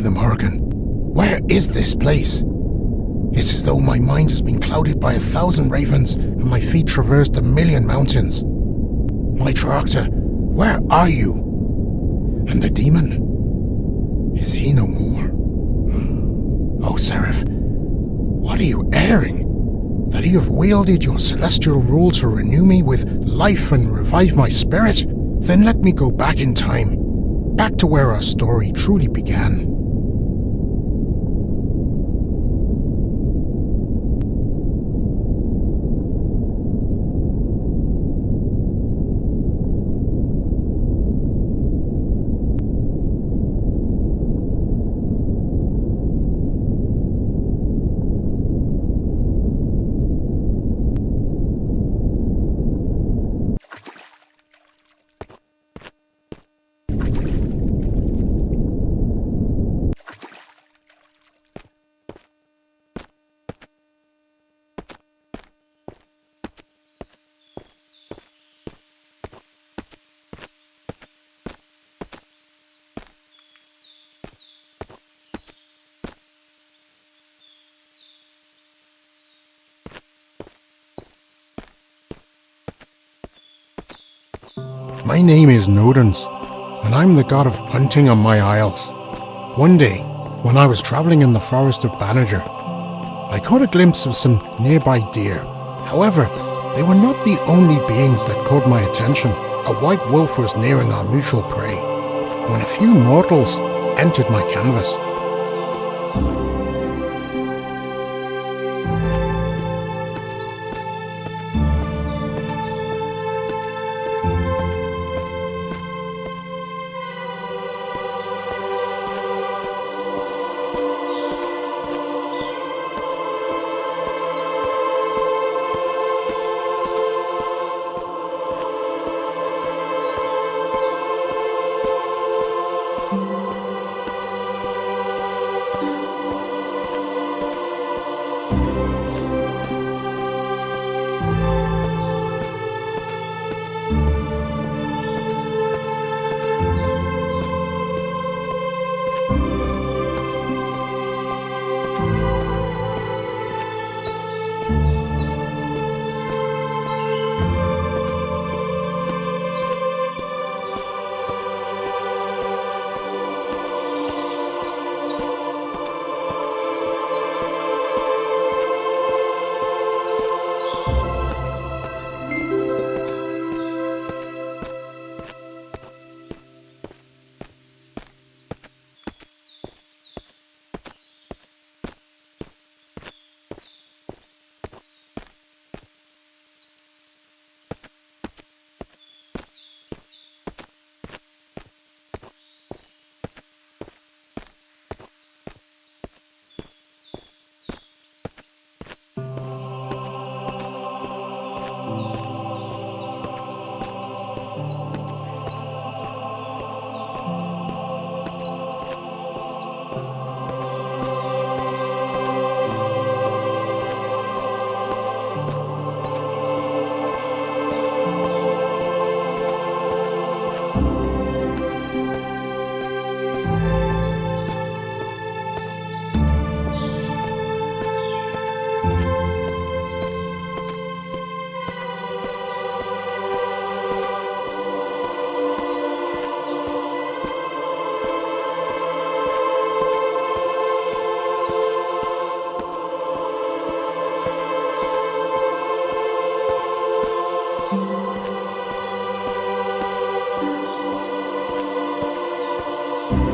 by the Morgan. Where is this place? It's as though my mind has been clouded by 1,000 ravens and my feet traversed 1,000,000 mountains. My tractor, where are you? And the demon? Is he no more? Oh, Seraph, what are you airing? That you have wielded your celestial rule to renew me with life and revive my spirit? Then let me go back in time, back to where our story truly began. My name is Nodens, and I'm the god of hunting on my isles. One day, when I was traveling in the forest of Banagher, I caught a glimpse of some nearby deer. However, they were not the only beings that caught my attention. A white wolf was nearing our mutual prey, when a few mortals entered my canvas.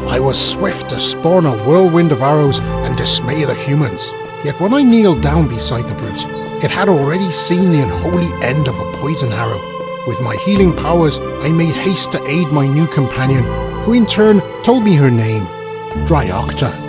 I was swift to spawn a whirlwind of arrows and dismay the humans. Yet when I kneeled down beside the brute, it had already seen the unholy end of a poison arrow. With my healing powers, I made haste to aid my new companion, who in turn told me her name, Dryocta.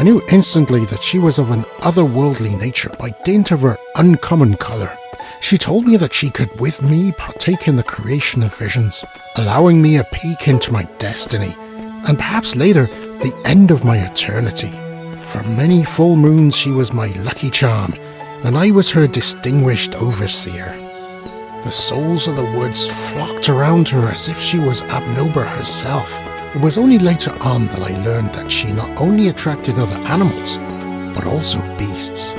I knew instantly that she was of an otherworldly nature by dint of her uncommon colour. She told me that she could with me partake in the creation of visions, allowing me a peek into my destiny, and perhaps later the end of my eternity. For many full moons she was my lucky charm, and I was her distinguished overseer. The souls of the woods flocked around her as if she was Abnober herself. It was only later on that I learned that she not only attracted other animals, but also beasts.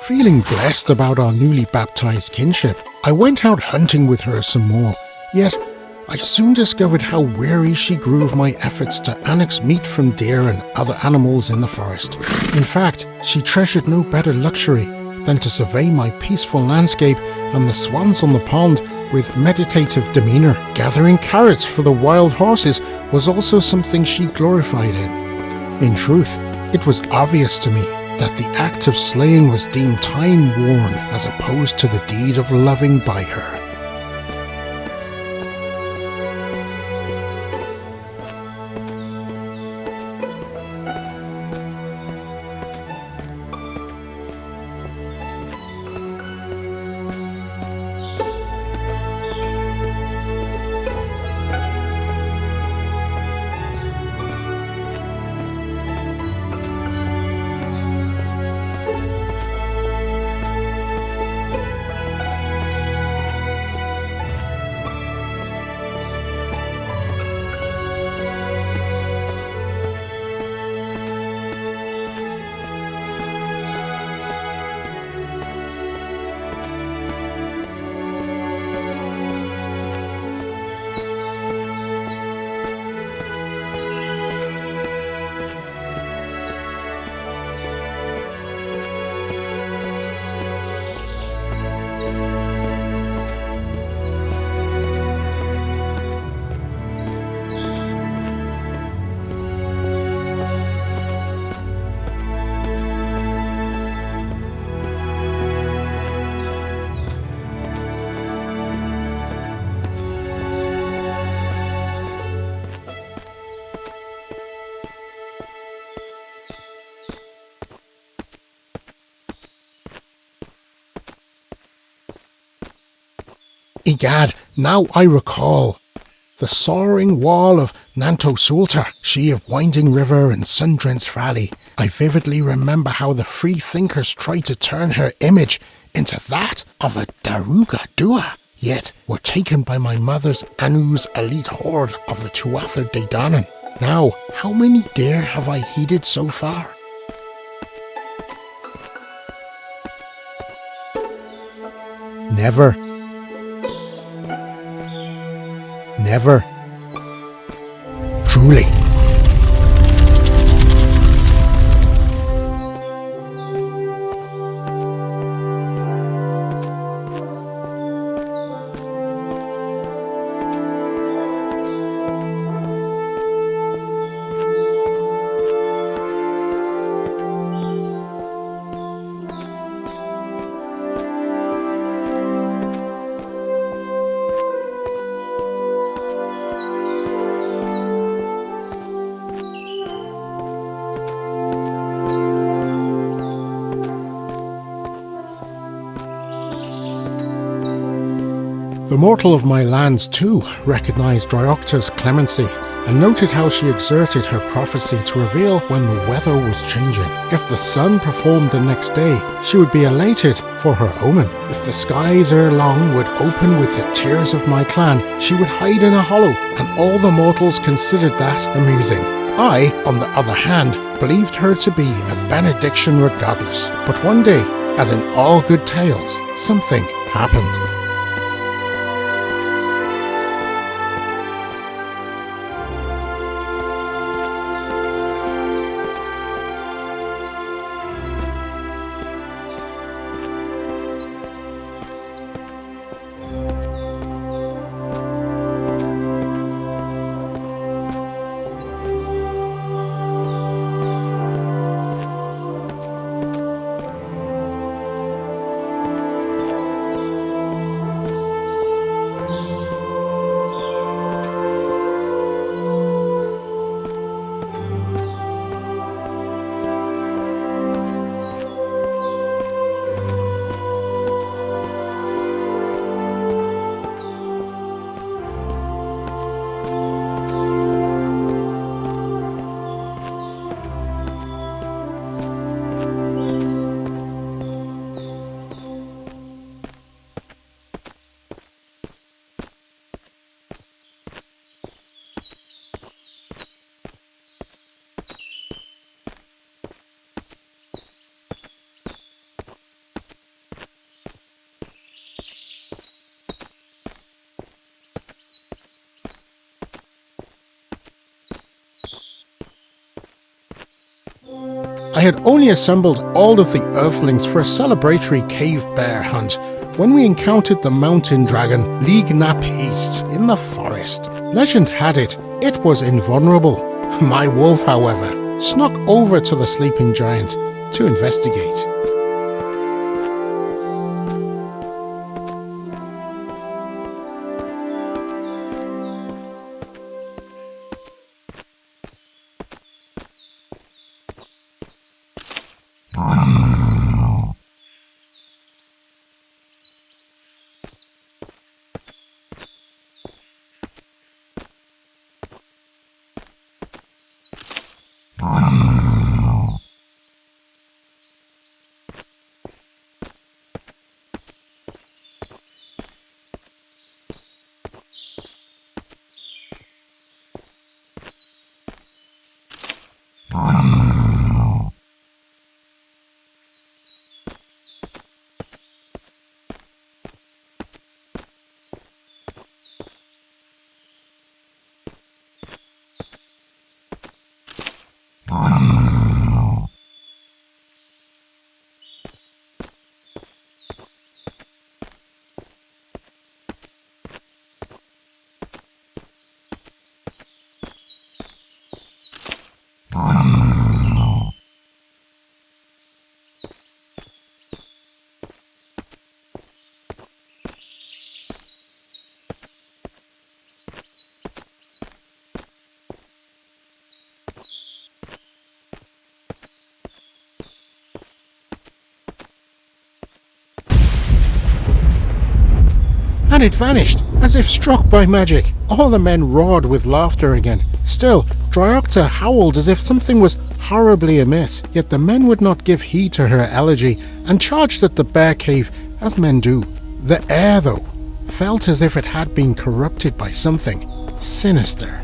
Feeling blessed about our newly baptized kinship, I went out hunting with her some more, yet I soon discovered how weary she grew of my efforts to annex meat from deer and other animals in the forest. In fact, she treasured no better luxury than to survey my peaceful landscape and the swans on the pond with meditative demeanour. Gathering carrots for the wild horses was also something she glorified in. In truth, it was obvious to me that the act of slaying was deemed time-worn as opposed to the deed of loving by her. Egad, now I recall. The soaring wall of Nanto Sulta, she of Winding River and sun-drenched valley. I vividly remember how the free thinkers tried to turn her image into that of a Daruga Dua, yet were taken by my mother's Anu's elite horde of the Tuatha De Danann. Now, how many dare have I heeded so far? Never. Never. Truly. The mortal of my lands, too, recognised Dryocta's clemency and noted how she exerted her prophecy to reveal when the weather was changing. If the sun performed the next day, she would be elated for her omen. If the skies ere long would open with the tears of my clan, she would hide in a hollow, and all the mortals considered that amusing. I, on the other hand, believed her to be a benediction regardless. But one day, as in all good tales, something happened. I had only assembled all of the earthlings for a celebratory cave bear hunt when we encountered the mountain dragon Lignapiste in the forest. Legend had it was invulnerable. My wolf, however, snuck over to the sleeping giant to investigate. And it vanished, as if struck by magic. All the men roared with laughter again. Still, Dryocta howled as if something was horribly amiss, yet the men would not give heed to her elegy and charged at the bear cave as men do. The air, though, felt as if it had been corrupted by something sinister.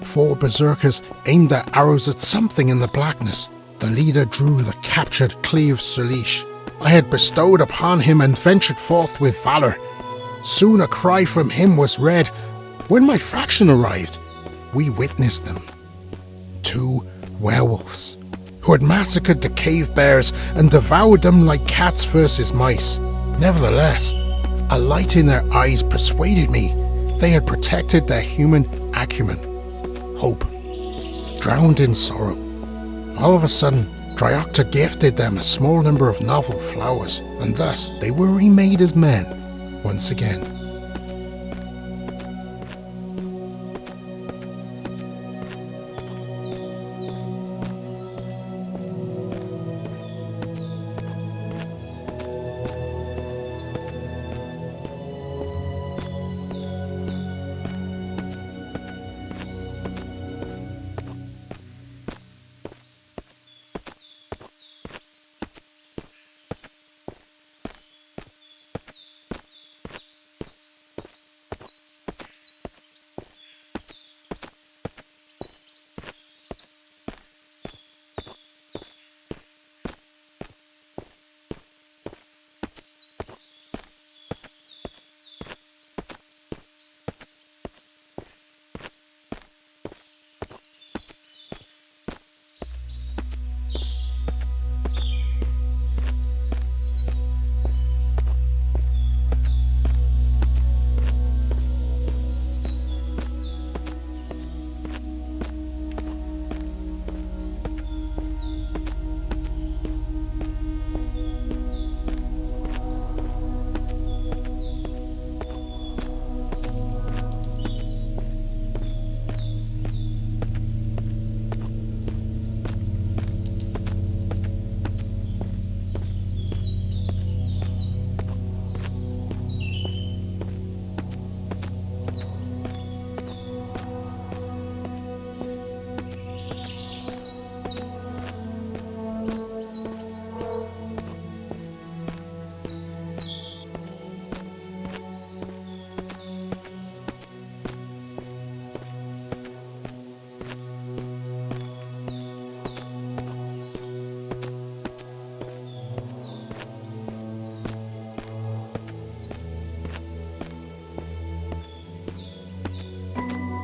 4 berserkers aimed their arrows at something in the blackness. The leader drew the captured Cleave Sulish. I had bestowed upon him and ventured forth with valour. Soon a cry from him was read. When my fraction arrived, we witnessed them. 2 werewolves, who had massacred the cave bears and devoured them like cats versus mice. Nevertheless, a light in their eyes persuaded me they had protected their human acumen, hope, drowned in sorrow. All of a sudden, Dryocta gifted them a small number of novel flowers, and thus they were remade as men once again.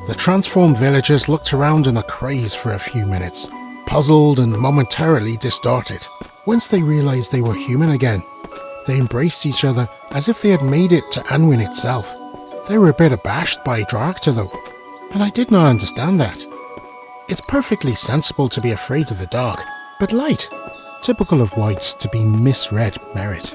The transformed villagers looked around in a craze for a few minutes, puzzled and momentarily distorted. Once they realized they were human again, they embraced each other as if they had made it to Anwin itself. They were a bit abashed by Dryocta though, and I did not understand that. It's perfectly sensible to be afraid of the dog, but light, typical of whites to be misread merit.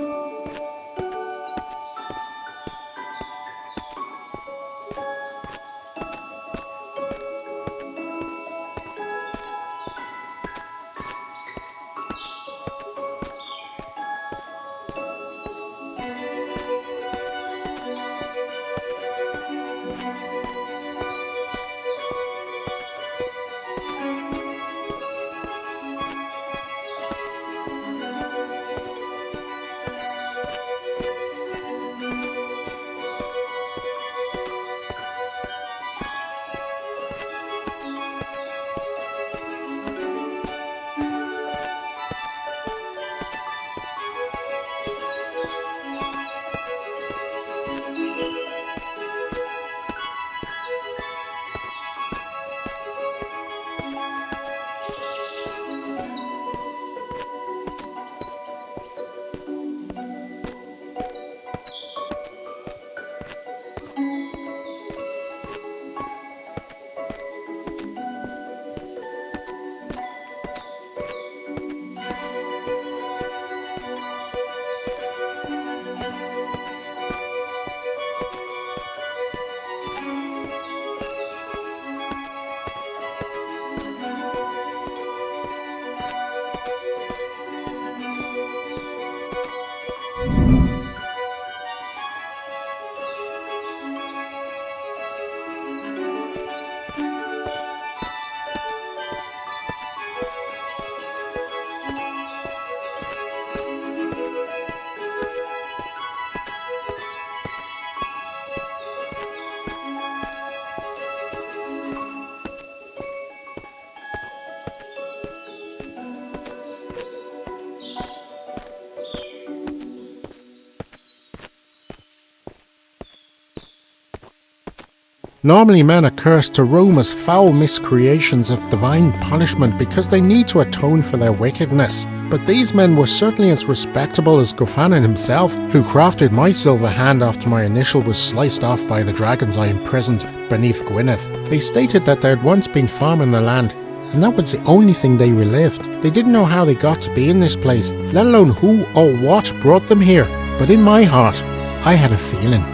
Normally men are cursed to roam as foul miscreations of divine punishment because they need to atone for their wickedness. But these men were certainly as respectable as Gofanan himself, who crafted my silver hand after my initial was sliced off by the dragons I imprisoned beneath Gwynedd. They stated that there had once been farming the land, and that was the only thing they relived. They didn't know how they got to be in this place, let alone who or what brought them here. But in my heart, I had a feeling.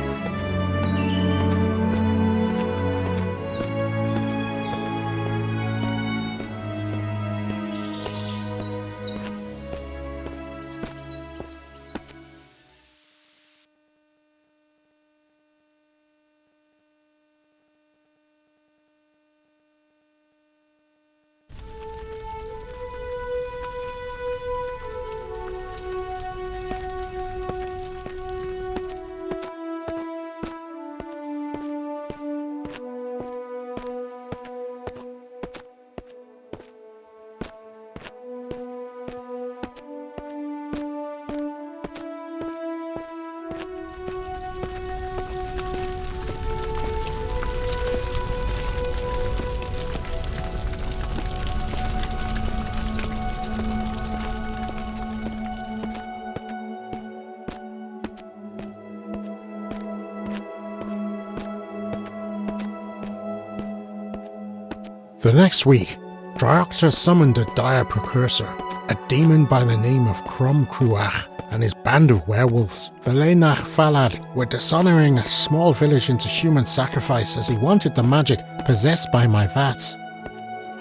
The next week, Dryocta summoned a dire precursor, a demon by the name of Crom Cruach, and his band of werewolves. The Lenach Falad were dishonouring a small village into human sacrifice as he wanted the magic possessed by my vats.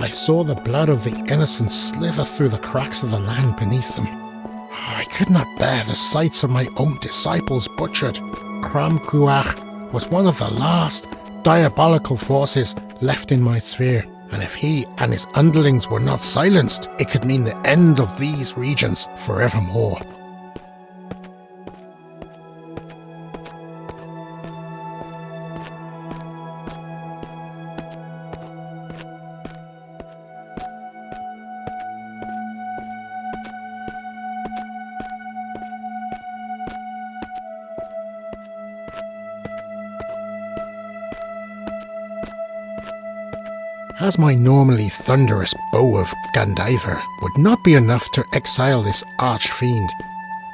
I saw the blood of the innocent slither through the cracks of the land beneath them. I could not bear the sights of my own disciples butchered. Crom Cruach was one of the last diabolical forces left in my sphere. And if he and his underlings were not silenced, it could mean the end of these regions forevermore. As my normally thunderous bow of Gandaiver would not be enough to exile this arch-fiend,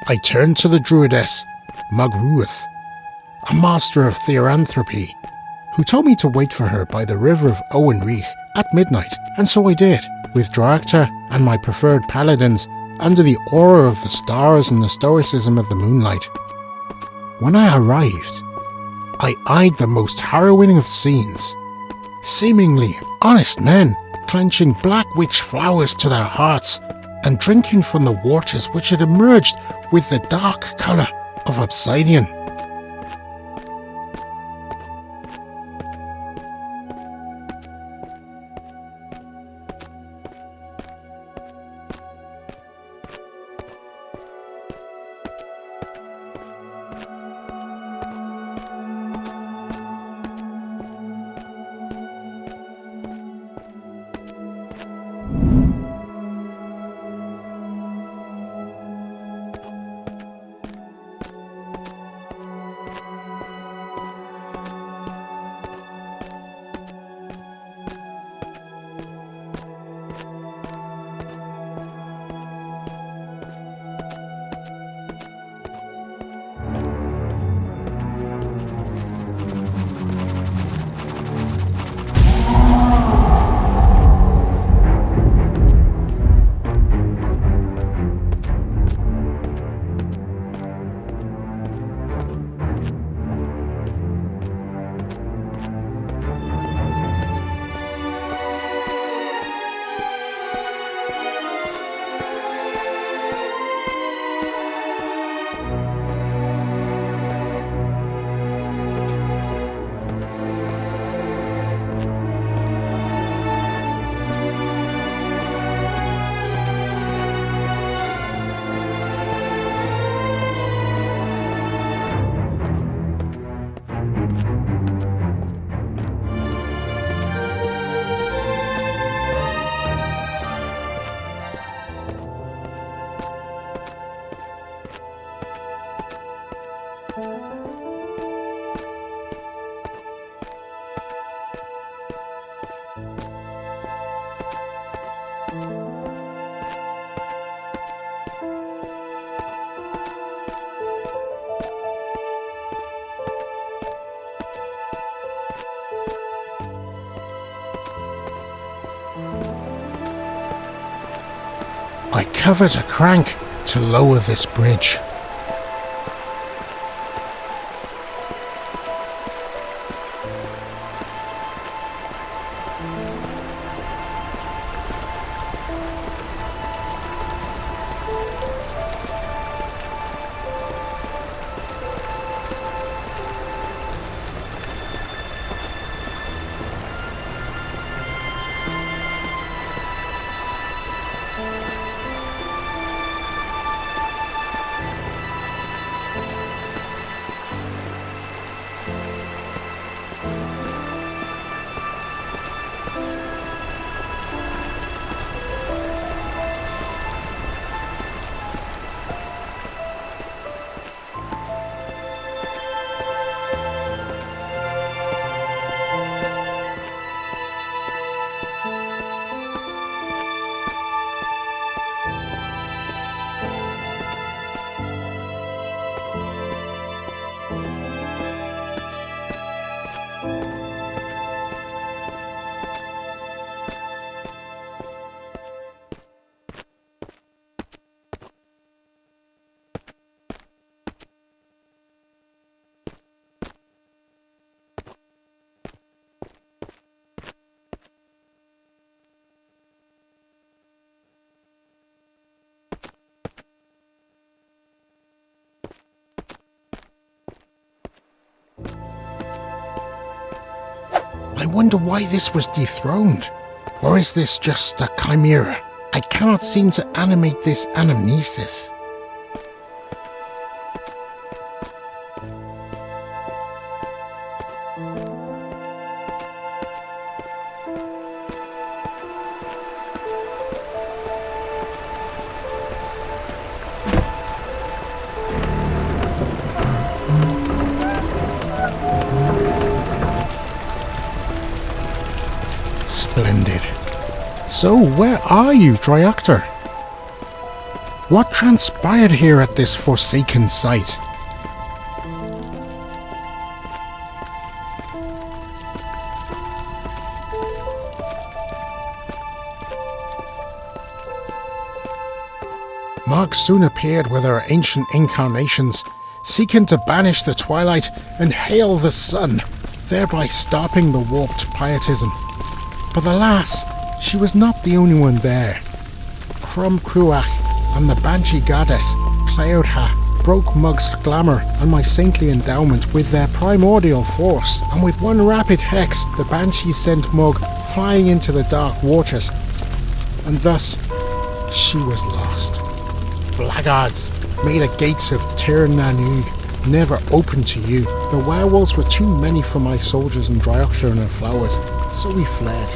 I turned to the druidess Magruath, a master of theoranthropy, who told me to wait for her by the river of Owenreich at midnight, and so I did, with Dryocta and my preferred paladins under the aura of the stars and the stoicism of the moonlight. When I arrived, I eyed the most harrowing of scenes. Seemingly honest men clenching black witch flowers to their hearts and drinking from the waters which had emerged with the dark colour of obsidian. I covered a crank to lower this bridge. I wonder why this was dethroned. Or is this just a chimera? I cannot seem to animate this anamnesis. Splendid. So, where are you, Dryoctor? What transpired here at this forsaken site? Marks soon appeared with our ancient incarnations, seeking to banish the twilight and hail the sun, thereby stopping the warped pietism. But alas, she was not the only one there. Crom Cruach and the Banshee Goddess, Cloudha, broke Mug's glamour and my saintly endowment with their primordial force, and with one rapid hex the Banshee sent Mug flying into the dark waters. And thus, she was lost. Blackguards, may the gates of Tir Nanu never open to you. The werewolves were too many for my soldiers and Dryoctor and her flowers, so we fled.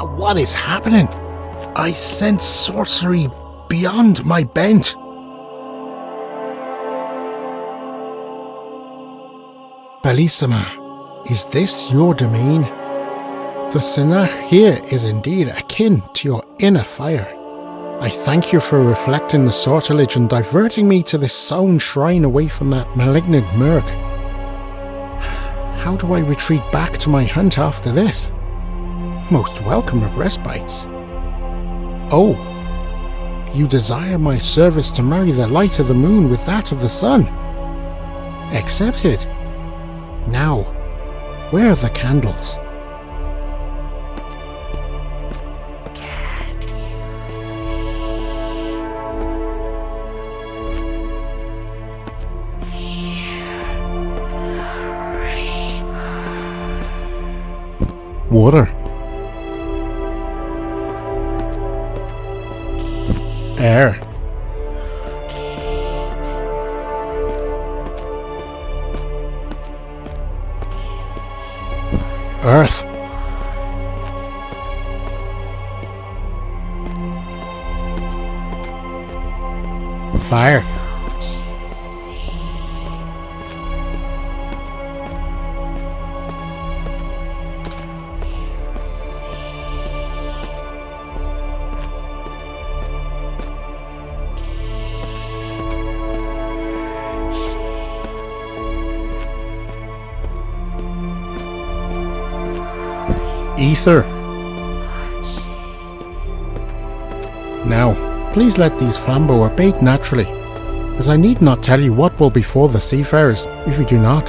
What is happening? I sense sorcery beyond my bent. Bellissima, is this your domain? The Sinach here is indeed akin to your inner fire. I thank you for reflecting the sortilege and diverting me to this sound shrine away from that malignant murk. How do I retreat back to my hunt after this? Most welcome of respites. Oh, you desire my service to marry the light of the moon with that of the sun. Accepted. Now, where are the candles? Water. Air. Earth. Fire. Ether. Now, please let these flambeaux abate naturally, as I need not tell you what will befall the seafarers if you do not.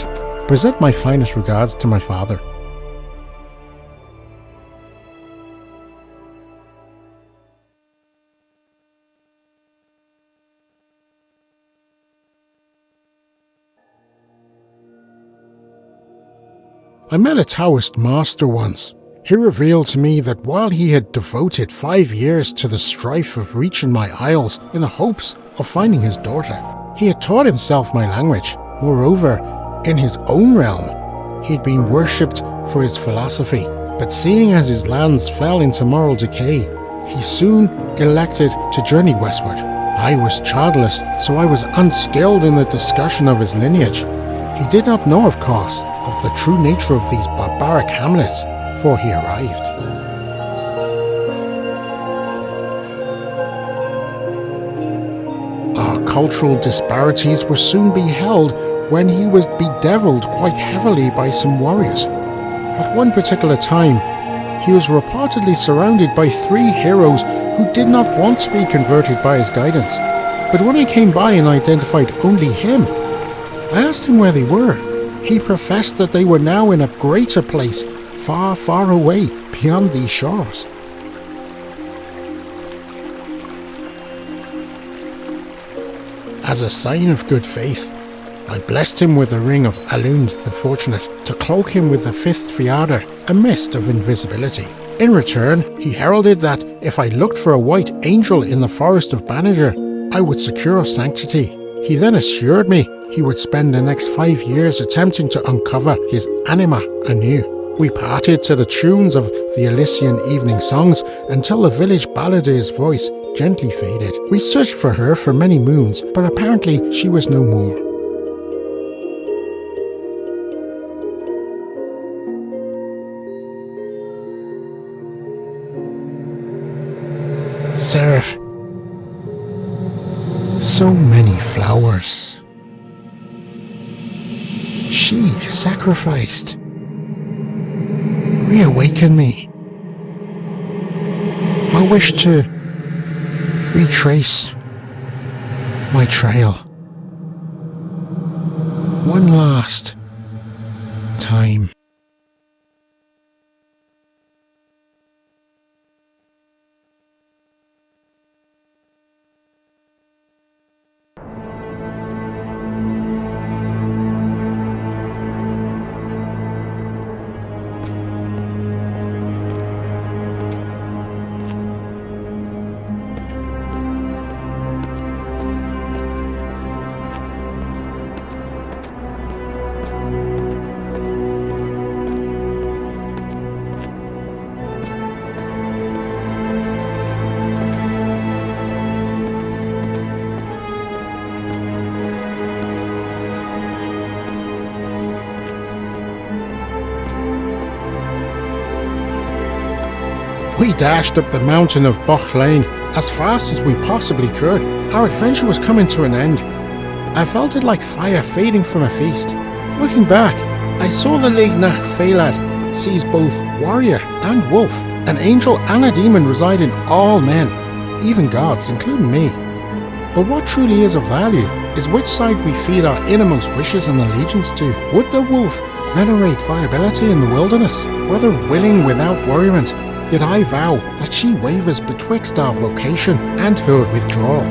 Present my finest regards to my father. I met a Taoist master once. He revealed to me that while he had devoted 5 years to the strife of reaching my isles in the hopes of finding his daughter, he had taught himself my language. Moreover, in his own realm, he had been worshipped for his philosophy. But seeing as his lands fell into moral decay, he soon elected to journey westward. I was childless, so I was unskilled in the discussion of his lineage. He did not know, of course, of the true nature of these barbaric hamlets, before he arrived. Our cultural disparities were soon beheld when he was bedeviled quite heavily by some warriors. At one particular time, he was reportedly surrounded by 3 heroes who did not want to be converted by his guidance. But when I came by and identified only him, I asked him where they were. He professed that they were now in a greater place, far, far away, beyond these shores. As a sign of good faith, I blessed him with the ring of Alund the Fortunate to cloak him with the 5th Fiada, a mist of invisibility. In return, he heralded that if I looked for a white angel in the forest of Banager, I would secure sanctity. He then assured me he would spend the next 5 years attempting to uncover his anima anew. We parted to the tunes of the Elysian evening songs until the village balladeur's voice gently faded. We searched for her for many moons, but apparently she was no more. Seraph. So many flowers. She sacrificed. Reawaken me. I wish to retrace my trail. One last time. We dashed up the mountain of Boch Lane as fast as we possibly could. Our adventure was coming to an end. I felt it like fire fading from a feast. Looking back, I saw the Lignach Phalad sees both warrior and wolf, an angel and a demon reside in all men, even gods, including me. But what truly is of value is which side we feed our innermost wishes and allegiance to. Would the wolf venerate viability in the wilderness, whether willing without worriment? Yet I vow that she wavers betwixt our vocation and her withdrawal.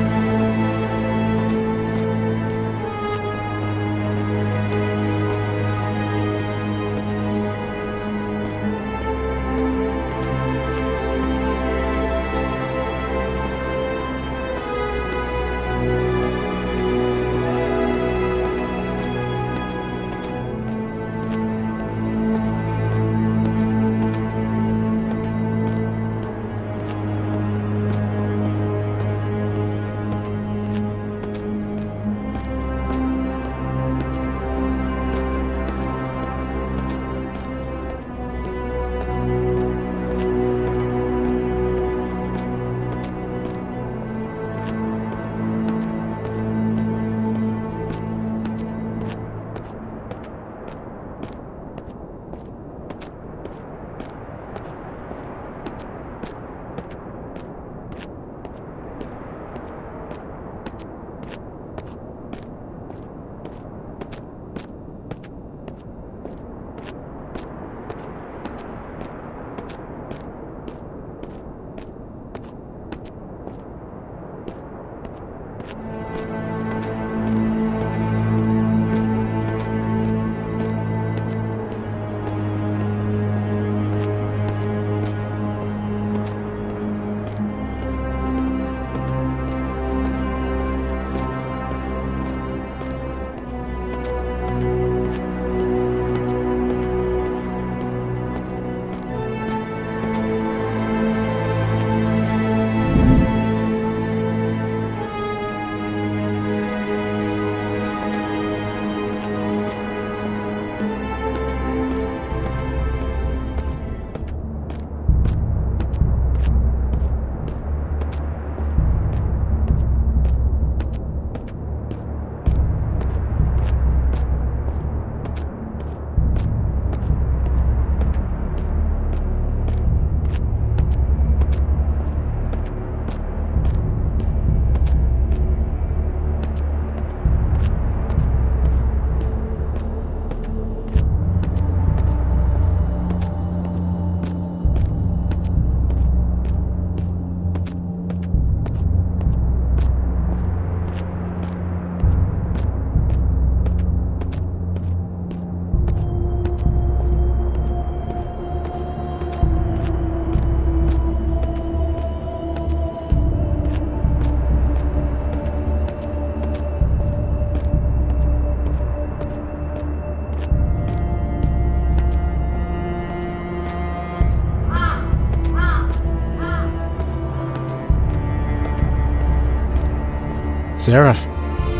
Seraph,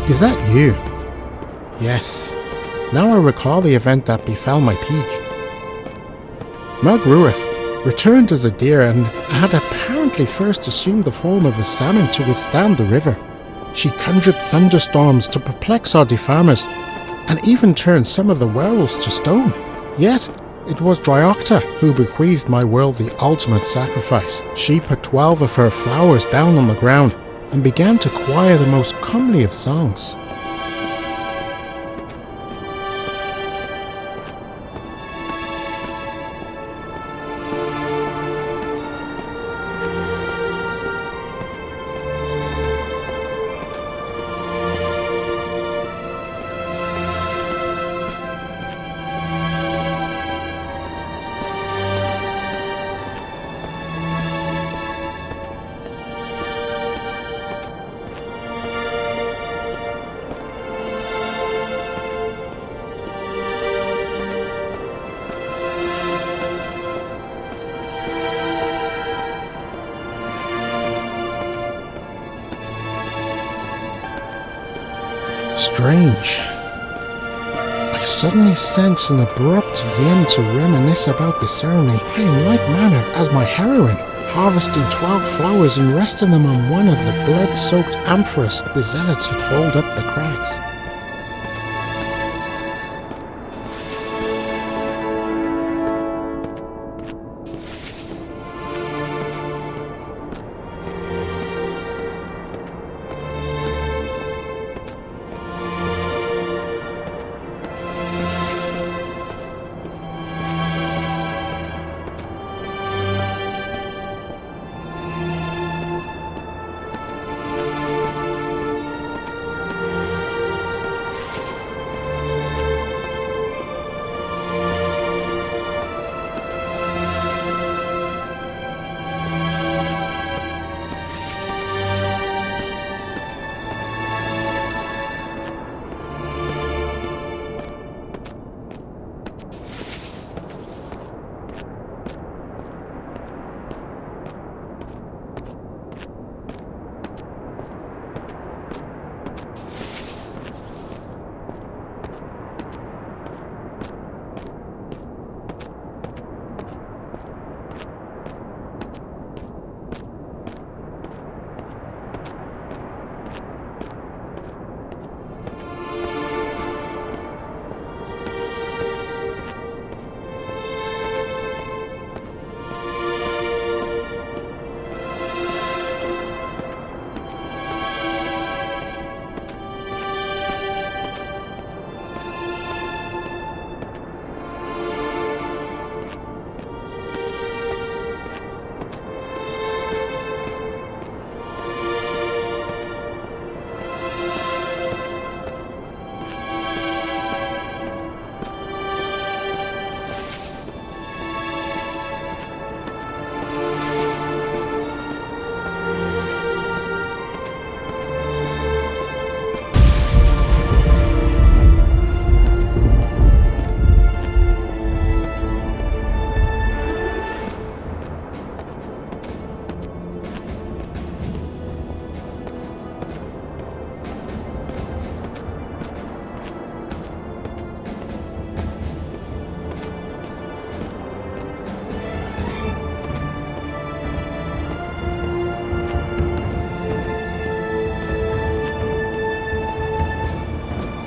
is that you? Yes. Now I recall the event that befell my peak. Mugruath returned as a deer and had apparently first assumed the form of a salmon to withstand the river. She conjured thunderstorms to perplex our defarmers, and even turned some of the werewolves to stone. Yet, it was Dryocta who bequeathed my world the ultimate sacrifice. She put 12 of her flowers down on the ground and began to choir the most comely of songs. Strange. I suddenly sense an abrupt yen to reminisce about the ceremony in like manner as my heroine. harvesting 12 flowers and resting them on one of the blood-soaked amphoras the zealots had hauled up the crags.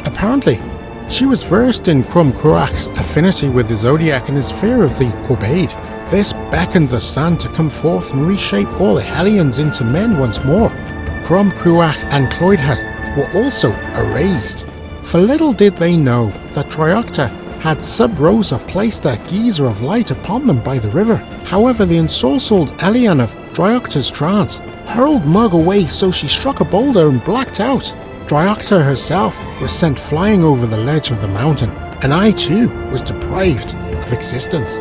Apparently, she was versed in Crom Cruach's affinity with the Zodiac and his fear of the Obeyed. This beckoned the sand to come forth and reshape all the Hellions into men once more. Crom Cruach and Cloydhat were also erased. For little did they know that Dryocta had Sub Rosa placed a geyser of light upon them by the river. However, the ensorcelled alien of Dryocta's trance hurled Mug away, so she struck a boulder and blacked out. Dryocta herself was sent flying over the ledge of the mountain, and I too was deprived of existence.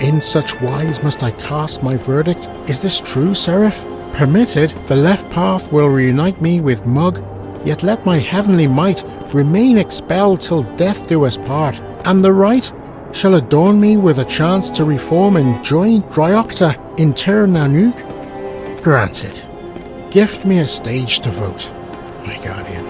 In such wise must I cast my verdict. Is this true, Seraph? Permitted, the left path will reunite me with Mug, yet let my heavenly might remain expelled till death do us part, and the right shall adorn me with a chance to reform and join Dryocta in Tir Nanook. Granted. Gift me a stage to vote, my guardian.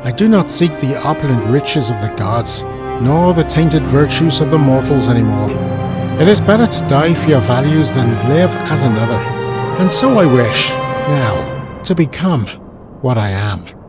I do not seek the opulent riches of the gods, nor the tainted virtues of the mortals anymore. It is better to die for your values than live as another. And so I wish, now, to become what I am.